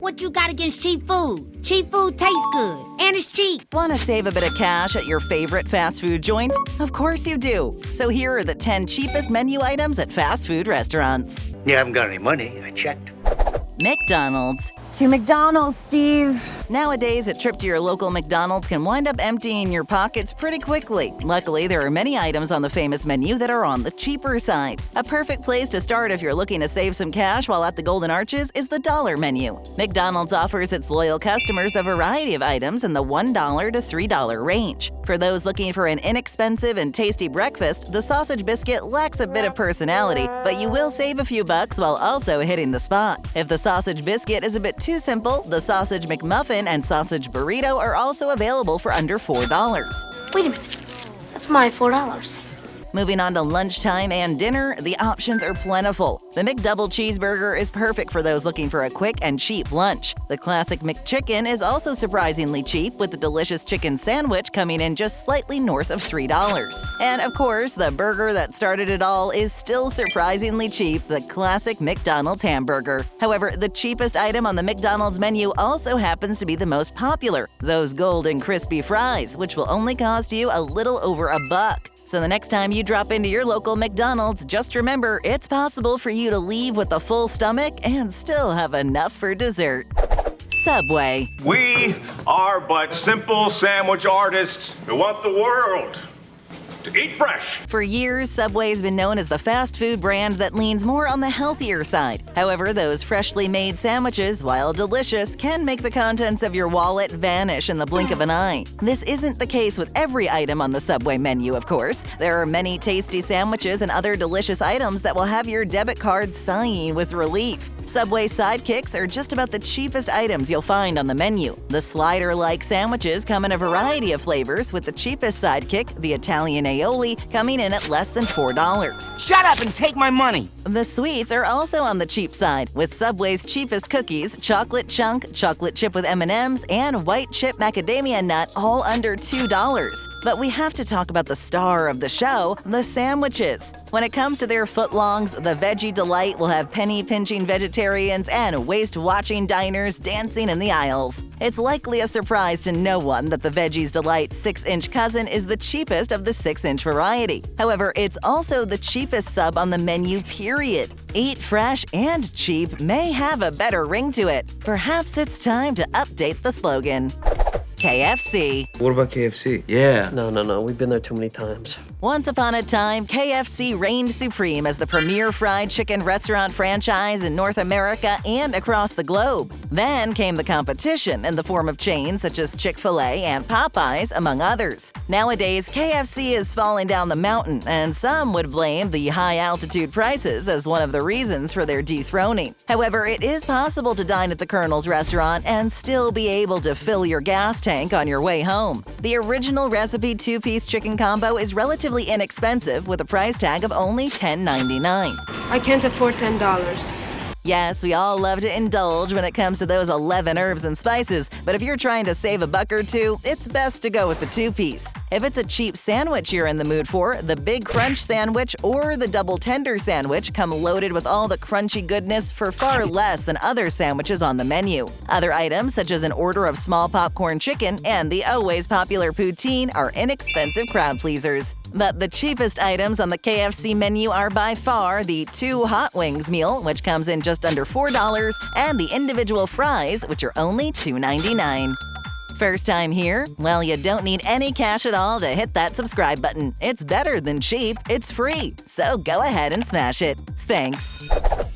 what you got against cheap food? Cheap food tastes good, and it's cheap. Want to save a bit of cash at your favorite fast food joint? Of course you do. So here are the 10 cheapest menu items at fast food restaurants. You haven't got any money, I checked. McDonald's. To McDonald's, Steve. Nowadays, a trip to your local McDonald's can wind up emptying your pockets pretty quickly. Luckily, there are many items on the famous menu that are on the cheaper side. A perfect place to start if you're looking to save some cash while at the Golden Arches is the dollar menu. McDonald's offers its loyal customers a variety of items in the $1 to $3 range. For those looking for an inexpensive and tasty breakfast, the sausage biscuit lacks a bit of personality, but you will save a few bucks while also hitting the spot. If the sausage biscuit is a bit too simple, the sausage McMuffin and sausage burrito are also available for under $4. Wait a minute. That's my $4. Moving on to lunchtime and dinner, the options are plentiful. The McDouble cheeseburger is perfect for those looking for a quick and cheap lunch. The classic McChicken is also surprisingly cheap, with the delicious chicken sandwich coming in just slightly north of $3. And of course, the burger that started it all is still surprisingly cheap, the classic McDonald's hamburger. However, the cheapest item on the McDonald's menu also happens to be the most popular, those golden crispy fries, which will only cost you a little over $1. So the next time you drop into your local McDonald's, just remember it's possible for you to leave with a full stomach and still have enough for dessert. Subway. We are but simple sandwich artists who want the world to eat fresh. For years, Subway's been known as the fast food brand that leans more on the healthier side. However, those freshly made sandwiches, while delicious, can make the contents of your wallet vanish in the blink of an eye. This isn't the case with every item on the Subway menu, of course. There are many tasty sandwiches and other delicious items that will have your debit card sighing with relief. Subway sidekicks are just about the cheapest items you'll find on the menu. The slider-like sandwiches come in a variety of flavors, with the cheapest sidekick, the Italian aioli, coming in at less than $4. Shut up and take my money! The sweets are also on the cheap side, with Subway's cheapest cookies, chocolate chunk, chocolate chip with M&Ms, and white chip macadamia nut all under $2. But we have to talk about the star of the show, the sandwiches. When it comes to their footlongs, the Veggie Delight will have penny-pinching vegetarians and waist-watching diners dancing in the aisles. It's likely a surprise to no one that the Veggies Delight 6-inch cousin is the cheapest of the 6-inch variety. However, it's also the cheapest sub on the menu, period. Eat fresh and cheap may have a better ring to it. Perhaps it's time to update the slogan. KFC. What about KFC? Yeah. No. We've been there too many times. Once upon a time, KFC reigned supreme as the premier fried chicken restaurant franchise in North America and across the globe. Then came the competition in the form of chains such as Chick-fil-A and Popeyes, among others. Nowadays, KFC is falling down the mountain, and some would blame the high-altitude prices as one of the reasons for their dethroning. However, it is possible to dine at the Colonel's restaurant and still be able to fill your gas tank on your way home. The original recipe 2-piece chicken combo is relatively inexpensive, with a price tag of only $10.99. I can't afford $10. Yes, we all love to indulge when it comes to those 11 herbs and spices, but if you're trying to save a buck or two, it's best to go with the 2-piece. If it's a cheap sandwich you're in the mood for, the Big Crunch sandwich or the Double Tender sandwich come loaded with all the crunchy goodness for far less than other sandwiches on the menu. Other items, such as an order of small popcorn chicken and the always popular poutine, are inexpensive crowd pleasers. But the cheapest items on the KFC menu are by far the 2 hot wings meal, which comes in just under $4, and the individual fries, which are only $2.99. First time here? Well, you don't need any cash at all to hit that subscribe button. It's better than cheap, it's free. So go ahead and smash it. Thanks.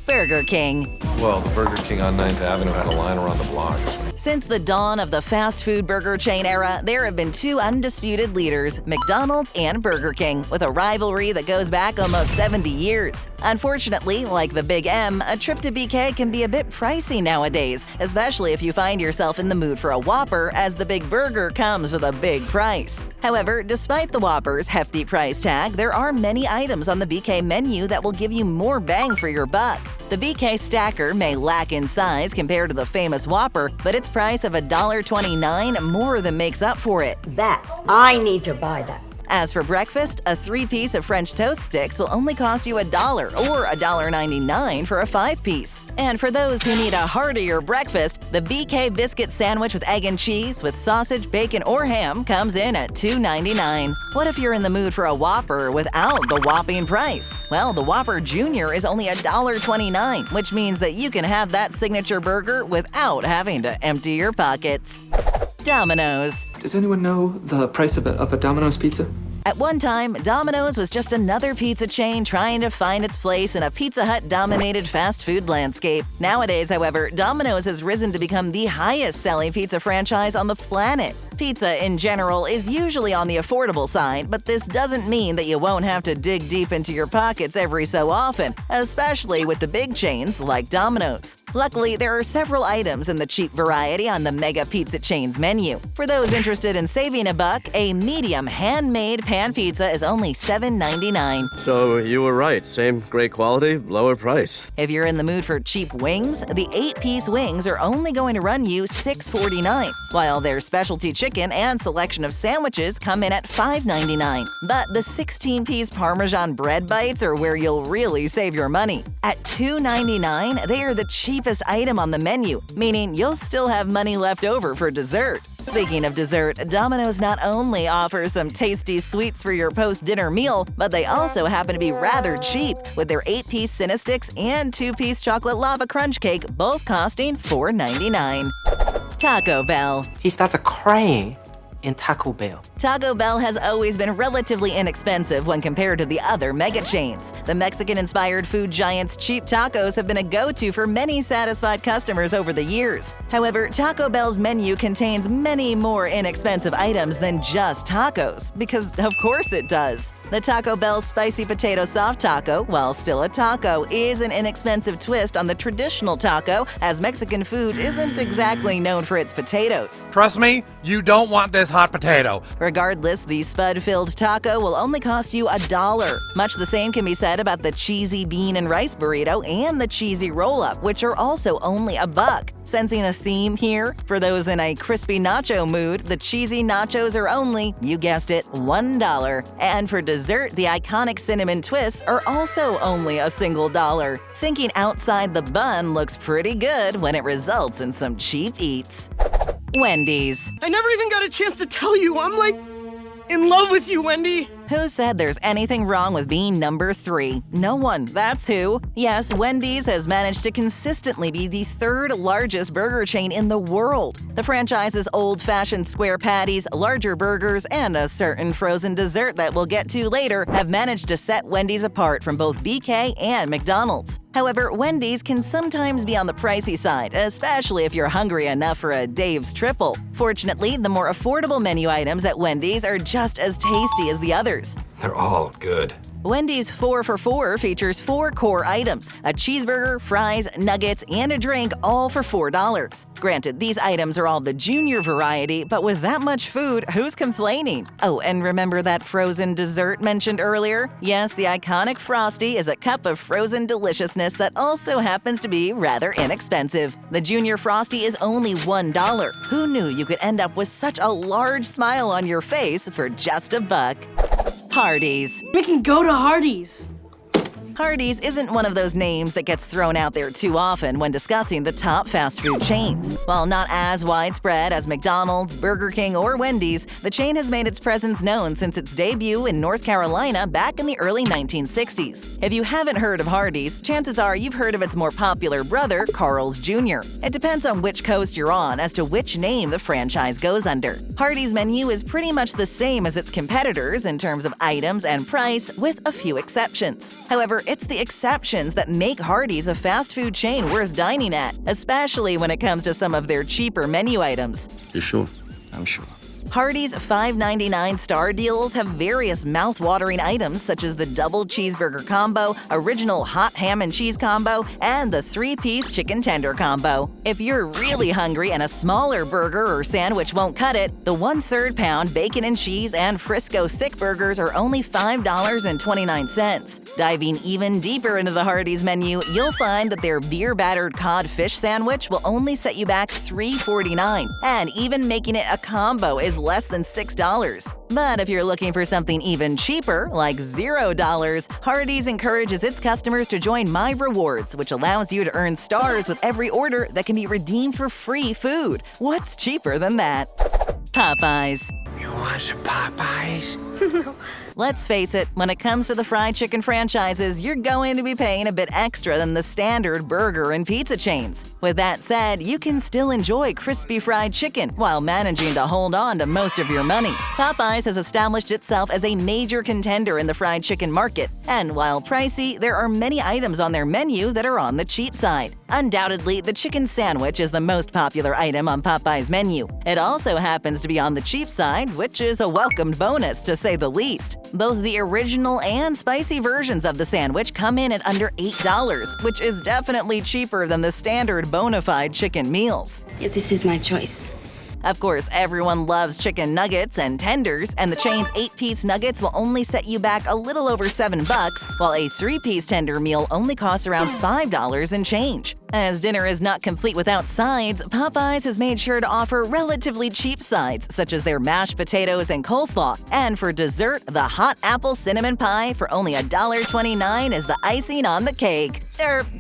Burger King. Well, the Burger King on 9th Avenue had a line around the block. Since the dawn of the fast food burger chain era, there have been 2 undisputed leaders, McDonald's and Burger King, with a rivalry that goes back almost 70 years. Unfortunately, like the Big M, a trip to BK can be a bit pricey nowadays, especially if you find yourself in the mood for a Whopper, as the Big Burger comes with a big price. However, despite the Whopper's hefty price tag, there are many items on the BK menu that will give you more bang for your buck. The BK Stacker may lack in size compared to the famous Whopper, but its price of $1.29 more than makes up for it. That. I need to buy that. As for breakfast, a 3-piece of French toast sticks will only cost you $1 or $1.99 for a 5-piece. And for those who need a heartier breakfast, the BK Biscuit Sandwich with egg and cheese with sausage, bacon, or ham comes in at $2.99. What if you're in the mood for a Whopper without the whopping price? Well, the Whopper Jr. is only $1.29, which means that you can have that signature burger without having to empty your pockets. Domino's. Does anyone know the price of a Domino's pizza? At one time, Domino's was just another pizza chain trying to find its place in a Pizza Hut-dominated fast food landscape. Nowadays, however, Domino's has risen to become the highest-selling pizza franchise on the planet. Pizza, in general, is usually on the affordable side, but this doesn't mean that you won't have to dig deep into your pockets every so often, especially with the big chains like Domino's. Luckily, there are several items in the cheap variety on the mega pizza chain's menu. For those interested in saving a buck, a medium handmade pan pizza is only $7.99. So you were right. Same great quality, lower price. If you're in the mood for cheap wings, the 8-piece wings are only going to run you $6.49, while their specialty chicken and selection of sandwiches come in at $5.99. But the 16-piece Parmesan bread bites are where you'll really save your money. At $2.99, they are the cheapest item on the menu, meaning you'll still have money left over for dessert. Speaking of dessert, Domino's not only offers some tasty sweets for your post-dinner meal, but they also happen to be rather cheap, with their 8-piece Cinnasticks and 2-piece chocolate lava crunch cake both costing $4.99. Taco Bell. He starts crying in Taco Bell. Taco Bell has always been relatively inexpensive when compared to the other mega chains. The Mexican-inspired food giant's cheap tacos have been a go-to for many satisfied customers over the years. However, Taco Bell's menu contains many more inexpensive items than just tacos, because of course it does. The Taco Bell Spicy Potato Soft Taco, while still a taco, is an inexpensive twist on the traditional taco, as Mexican food isn't exactly known for its potatoes. Trust me, you don't want this hot potato. Regardless, the spud-filled taco will only cost you $1. Much the same can be said about the cheesy bean and rice burrito and the cheesy roll-up, which are also only $1. Sensing a theme here? For those in a crispy nacho mood, the cheesy nachos are only, you guessed it, $1. And for dessert, the iconic cinnamon twists are also only a single $1. Thinking outside the bun looks pretty good when it results in some cheap eats. Wendy's. I never even got a chance to tell you, I'm like in love with you, Wendy. Who said there's anything wrong with being number 3? No one, that's who. Yes, Wendy's has managed to consistently be the 3rd largest burger chain in the world. The franchise's old-fashioned square patties, larger burgers, and a certain frozen dessert that we'll get to later have managed to set Wendy's apart from both BK and McDonald's. However, Wendy's can sometimes be on the pricey side, especially if you're hungry enough for a Dave's Triple. Fortunately, the more affordable menu items at Wendy's are just as tasty as the others. They're all good. Wendy's 4 for $4 features 4 core items: a cheeseburger, fries, nuggets, and a drink, all for $4. Granted, these items are all the junior variety, but with that much food, who's complaining? Oh, and remember that frozen dessert mentioned earlier? Yes, the iconic Frosty is a cup of frozen deliciousness that also happens to be rather inexpensive. The junior Frosty is only $1. Who knew you could end up with such a large smile on your face for just $1? Hardee's. We can go to Hardee's. Hardee's isn't one of those names that gets thrown out there too often when discussing the top fast food chains. While not as widespread as McDonald's, Burger King, or Wendy's, the chain has made its presence known since its debut in North Carolina back in the early 1960s. If you haven't heard of Hardee's, chances are you've heard of its more popular brother, Carl's Jr. It depends on which coast you're on as to which name the franchise goes under. Hardee's menu is pretty much the same as its competitors in terms of items and price, with a few exceptions. However, it's the exceptions that make Hardee's a fast food chain worth dining at, especially when it comes to some of their cheaper menu items. You sure? I'm sure. Hardee's $5.99 star deals have various mouth-watering items such as the double cheeseburger combo, original hot ham and cheese combo, and the 3-piece chicken tender combo. If you're really hungry and a smaller burger or sandwich won't cut it, the 1/3 pound bacon and cheese and Frisco thick burgers are only $5.29. Diving even deeper into the Hardee's menu, you'll find that their beer-battered cod fish sandwich will only set you back $3.49, and even making it a combo is less than $6. But if you're looking for something even cheaper, like $0, Hardee's encourages its customers to join My Rewards, which allows you to earn stars with every order that can be redeemed for free food. What's cheaper than that? Popeyes. You want some Popeyes? Let's face it, when it comes to the fried chicken franchises, you're going to be paying a bit extra than the standard burger and pizza chains. With that said, you can still enjoy crispy fried chicken while managing to hold on to most of your money. Popeyes has established itself as a major contender in the fried chicken market, and while pricey, there are many items on their menu that are on the cheap side. Undoubtedly, the chicken sandwich is the most popular item on Popeyes' menu. It also happens to be on the cheap side, which is a welcomed bonus to say the least. Both the original and spicy versions of the sandwich come in at under $8, which is definitely cheaper than the standard bona fide chicken meals. Yeah, this is my choice. Of course, everyone loves chicken nuggets and tenders, and the chain's 8-piece nuggets will only set you back a little over $7, while a 3-piece tender meal only costs around $5 and change. As dinner is not complete without sides, Popeyes has made sure to offer relatively cheap sides, such as their mashed potatoes and coleslaw. And for dessert, the hot apple cinnamon pie for only $1.29 is the icing on the cake.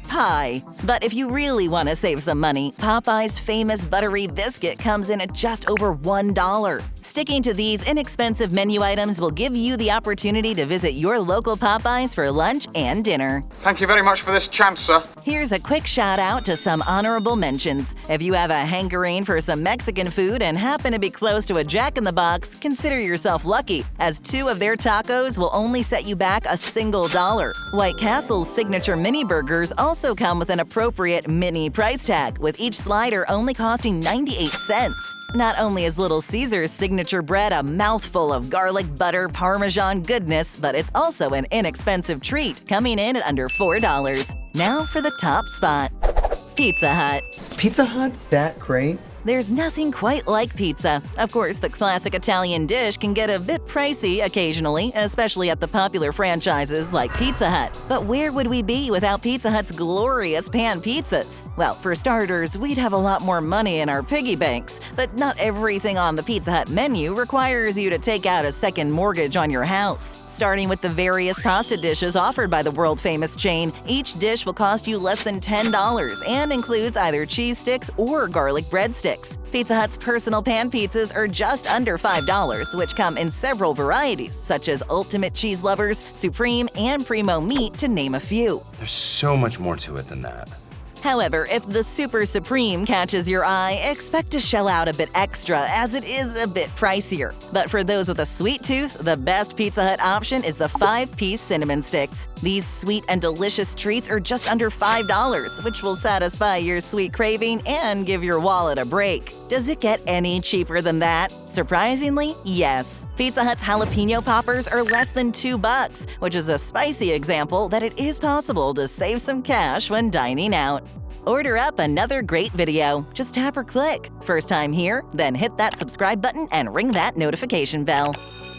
Pie. But if you really want to save some money, Popeyes' famous buttery biscuit comes in at just over $1. Sticking to these inexpensive menu items will give you the opportunity to visit your local Popeyes for lunch and dinner. Thank you very much for this chance, sir. Here's a quick shout out to some honorable mentions. If you have a hankering for some Mexican food and happen to be close to a Jack in the Box, consider yourself lucky, as 2 of their tacos will only set you back a single $1. White Castle's signature mini burgers also come with an appropriate mini price tag, with each slider only costing 98 cents. Not only is Little Caesar's signature bread a mouthful of garlic, butter, Parmesan goodness, but it's also an inexpensive treat, coming in at under $4. Now for the top spot. Pizza Hut. Is Pizza Hut that great? There's nothing quite like pizza. Of course, the classic Italian dish can get a bit pricey occasionally, especially at the popular franchises like Pizza Hut. But where would we be without Pizza Hut's glorious pan pizzas? Well, for starters, we'd have a lot more money in our piggy banks, but not everything on the Pizza Hut menu requires you to take out a second mortgage on your house. Starting with the various pasta dishes offered by the world-famous chain, each dish will cost you less than $10 and includes either cheese sticks or garlic breadsticks. Pizza Hut's personal pan pizzas are just under $5, which come in several varieties, such as Ultimate Cheese Lovers, Supreme, and Primo Meat, to name a few. There's so much more to it than that. However, if the Super Supreme catches your eye, expect to shell out a bit extra, as it is a bit pricier. But for those with a sweet tooth, the best Pizza Hut option is the 5-piece cinnamon sticks. These sweet and delicious treats are just under $5, which will satisfy your sweet craving and give your wallet a break. Does it get any cheaper than that? Surprisingly, yes. Pizza Hut's jalapeno poppers are less than $2, which is a spicy example that it is possible to save some cash when dining out. Order up another great video. Just tap or click. First time here? Then hit that subscribe button and ring that notification bell.